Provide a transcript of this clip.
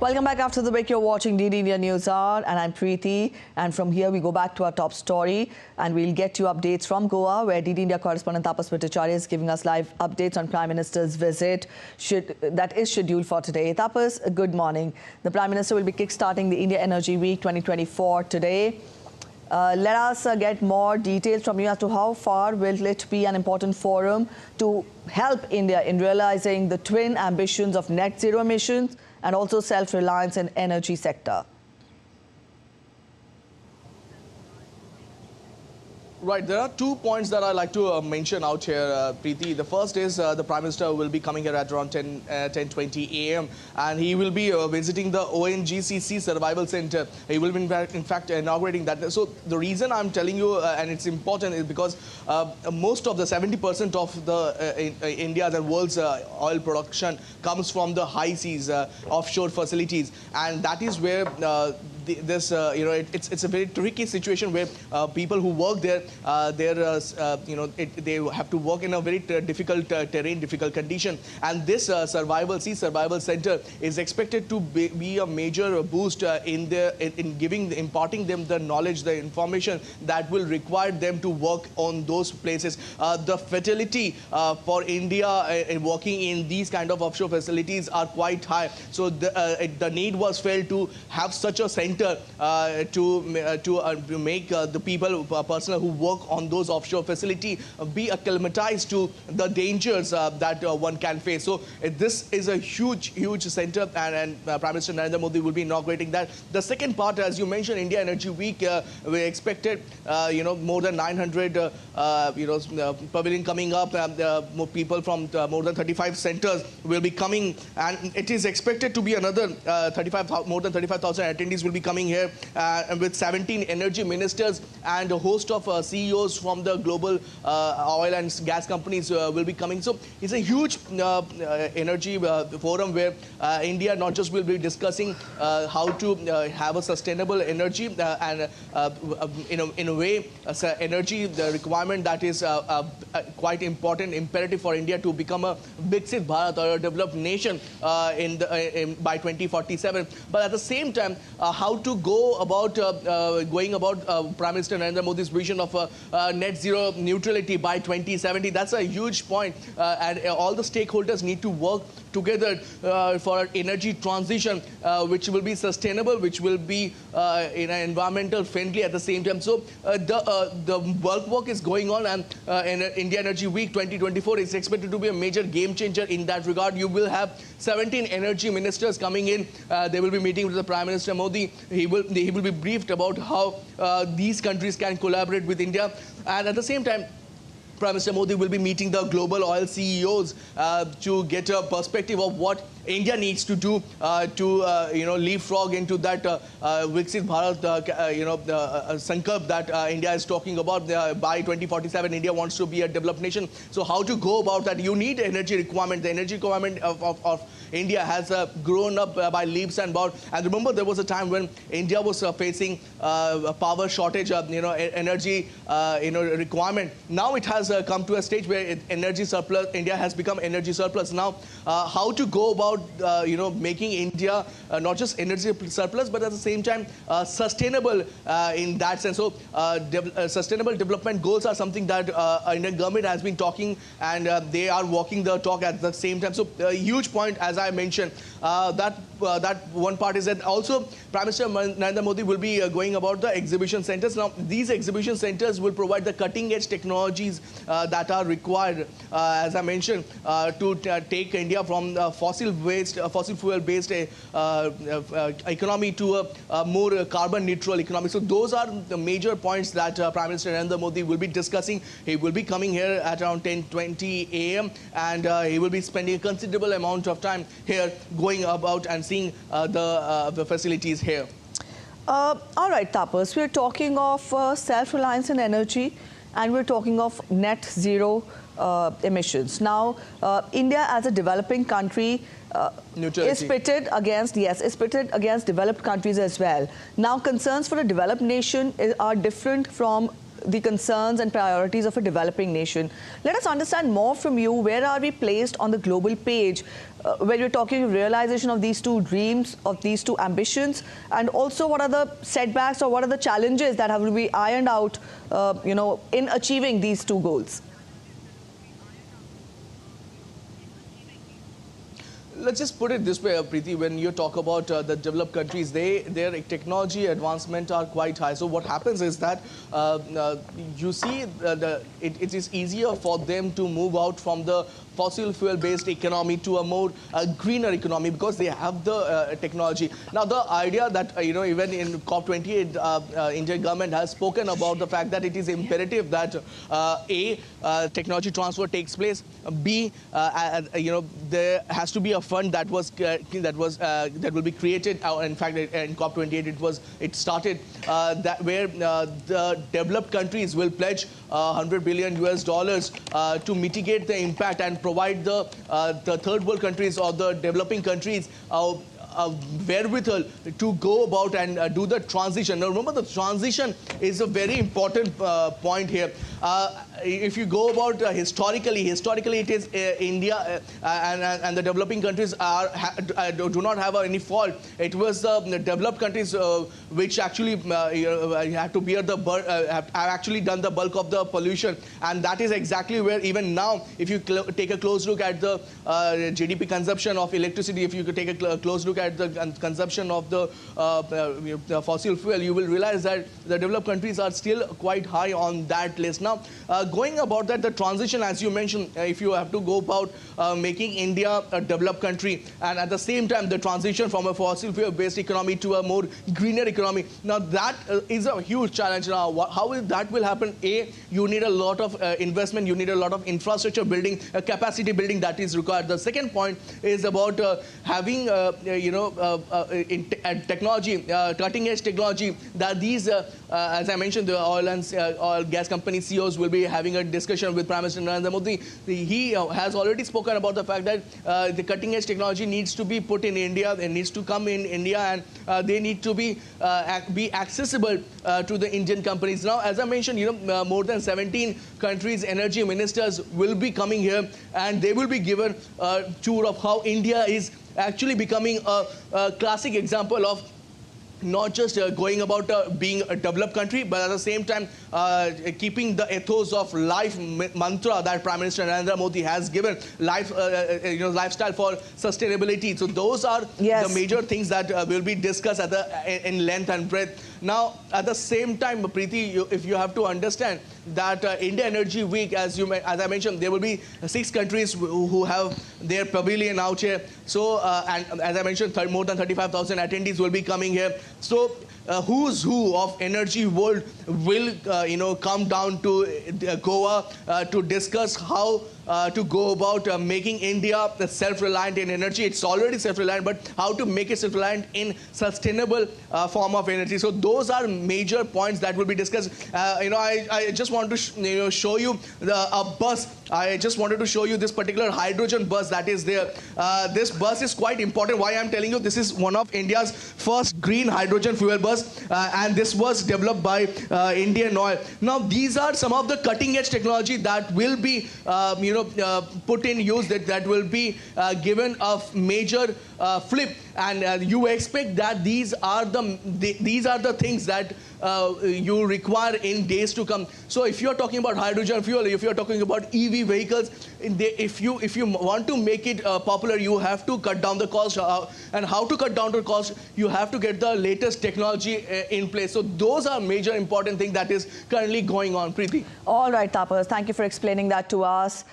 Welcome back after the break. You're watching DD India News Hour and I'm Preeti. And from here we go back to our top story and we'll get you updates from Goa, where DD India correspondent Tapas Bhattacharya is giving us live updates on Prime Minister's visit that is scheduled for today. Tapas, good morning. The Prime Minister will be kickstarting the India Energy Week 2024 today. Let us get more details from you as to how far will it be an important forum to help India in realizing the twin ambitions of net zero emissions and also self-reliance in energy sector. Right, there are 2 points that I'd like to mention out here, Preeti. The first is the Prime Minister will be coming here at around 10:20 a.m. and he will be visiting the ONGC Sea Survival Center. He will be in fact inaugurating that. So the reason I'm telling you, and it's important, is because most of the 70% of the India's and world's oil production comes from the high seas, offshore facilities, and that is where it's a very tricky situation where people who work there, they have to work in a very difficult terrain, difficult condition. And this sea survival center is expected to be a major boost in imparting them the knowledge, the information that will require them to work on those places. The fatality for India in working in these kind of offshore facilities are quite high. So the need was felt to have such a center to make the personnel who work on those offshore facilities be acclimatized to the dangers that one can face. So this is a huge center, and Prime Minister Narendra Modi will be inaugurating that. The second part, as you mentioned, India Energy Week, we expected more than 900 pavilion coming up. More people from more than 35 centers will be coming, and it is expected to be another more than 35,000 attendees will be coming here, with 17 energy ministers and a host of CEOs from the global oil and gas companies will be coming. So it's a huge energy forum where India not just will be discussing how to have a sustainable energy and in a way energy the requirement that is quite important, imperative for India to become a Viksit Bharat or a developed nation by 2047. But at the same time, how to go about Prime Minister Narendra Modi's vision of net zero neutrality by 2070. That's a huge point, and all the stakeholders need to work together for energy transition, which will be sustainable, which will be environmental friendly at the same time. So the work is going on, and India Energy Week 2024 is expected to be a major game changer in that regard. You will have 17 energy ministers coming in. They will be meeting with the Prime Minister Modi. He will be briefed about how these countries can collaborate with India, and at the same time, Prime Minister Modi will be meeting the global oil CEOs to get a perspective of what India needs to do to leapfrog into that Viksit Bharat Sankalp that India is talking about. By 2047, India wants to be a developed nation. So how to go about that? You need energy requirement. The energy requirement of India has grown up by leaps and bounds. And remember, there was a time when India was facing a power shortage, energy requirement. Now it has come to a stage where energy surplus. India has become energy surplus. Now, how to go about making India not just energy surplus, but at the same time sustainable in that sense. So sustainable development goals are something that Indian government has been talking, and they are walking the talk at the same time. So a huge point, as I mentioned, that one part is that also Prime Minister Narendra Modi will be going about the exhibition centers. Now these exhibition centers will provide the cutting edge technologies that are required, as I mentioned, to take India from fossil fuel based economy to a more carbon neutral economy. So those are the major points that Prime Minister Narendra Modi will be discussing. He will be coming here at around 10:20 a.m. and he will be spending a considerable amount of time here, going about and seeing the facilities here. All right, Tapas, we're talking of self-reliance in energy, and we're talking of net zero emissions. Now, India as a developing country is pitted against developed countries as well. Now, concerns for a developed nation are different from the concerns and priorities of a developing nation. Let us understand more from you. Where are we placed on the global page when you're talking realization of these two dreams, of these two ambitions, and also what are the setbacks or what are the challenges that have to be ironed out, in achieving these two goals? Let's just put it this way, Preeti, when you talk about the developed countries, their technology advancement are quite high. So what happens is that you see it is easier for them to move out from the fossil fuel based economy to a more greener economy because they have the technology. Now the idea that even in COP28 Indian government has spoken about the fact that it is imperative that technology transfer takes place, B there has to be a fund that will be created. In fact, in COP28 it started where the developed countries will pledge $100 billion to mitigate the impact and provide the third world countries or the developing countries wherewithal to go about and do the transition. Now remember, the transition is a very important point here. If you go about historically it is India and the developing countries do not have any fault. It was the developed countries which actually have to bear the have actually done the bulk of the pollution, and that is exactly where even now, if you take a close look at the GDP consumption of electricity, if you could take a close look at the consumption of the fossil fuel, you will realize that the developed countries are still quite high on that list. Now, going about that, the transition, as you mentioned, if you have to go about making India a developed country, and at the same time the transition from a fossil fuel based economy to a more greener economy, now that is a huge challenge. Now how that will happen? You need a lot of investment, you need a lot of infrastructure building, capacity building that is required. The second point is about having technology, cutting edge technology, that these as I mentioned, the oil and gas company CEOs will be having a discussion with Prime Minister Narendra Modi. He has already spoken about the fact that the cutting edge technology needs to be put in India, it needs to come in India, and they need to be accessible to the Indian companies. Now, as I mentioned, more than 17 countries' energy ministers will be coming here, and they will be given a tour of how India is actually becoming a classic example of not just going about being a developed country, but at the same time keeping the ethos of life mantra that Prime Minister Narendra Modi has given, lifestyle for sustainability. So those are the major things that will be discussed in length and breadth. Now, at the same time, Preeti, if you have to understand that India Energy Week, as I mentioned, there will be 6 countries who have their pavilion out here. So, and as I mentioned, more than 35,000 attendees will be coming here. So, who's who of energy world will come down to Goa to discuss how to go about making India self-reliant in energy. It's already self-reliant, but how to make it self-reliant in sustainable form of energy. So those are major points that will be discussed. I just want to show you a bus. I just wanted to show you this particular hydrogen bus that is there. This bus is quite important. Why I'm telling you, this is one of India's first green hydrogen fuel bus, and this was developed by Indian Oil. Now, these are some of the cutting-edge technology that will be, put in use. That will be given a major flip, and you expect that these are the things that you require in days to come. So if you're talking about hydrogen fuel, if you're talking about EV vehicles, if you want to make it popular, you have to cut down the cost. And how to cut down the cost? You have to get the latest technology in place. So those are major important things that is currently going on, Preeti. All right, Tapas, thank you for explaining that to us.